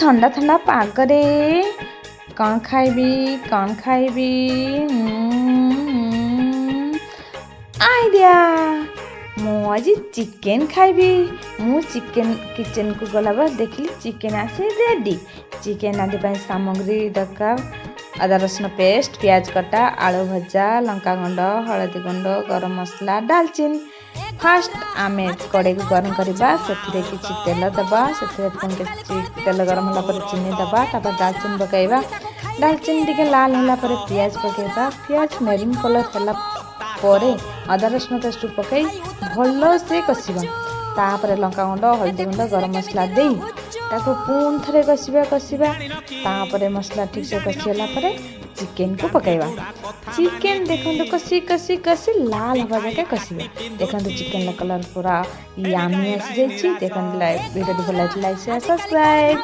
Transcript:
ठंडा ठंडा पागरे कौन खाइबी आइडिया मु आज चिकेन खाइबी। मु चिकेन किचन को गला बार देखली चिकेन आसे रेडी। चिकेन आदि सामग्री दरकार अदा रसुण पेस्ट, प्याज कटा, आलू भजा, लंका गुंड, हलदी गुंड, गरम मसला, दालचीनी। फास्ट आमे कड़े को गरम करवा से किसी तेल दबा से तेल गरम होला पर चीनी दबा तापर दालचीनी पकाइबा। दालचीनी टे लाल होला पर प्याज पकाइबा। प्याज मेरून कलर होला परे अदा रसुण पेस्ट पकई भल से कषिबा। तापर लंका गुंड, हल्दी गुंड, गरम मसला दे ताको पुन थरे कषिबा। तापर मसला ठीक से कषिला पर चिकेन को पकाइबा। चिकेन देखो कसी कसी कसी लाल हवा जाके कषिबा। देखो चिकेन कलर पूरा यामी आसी जाइछि। देखो वीडियो भल लाइक सब्सक्राइब।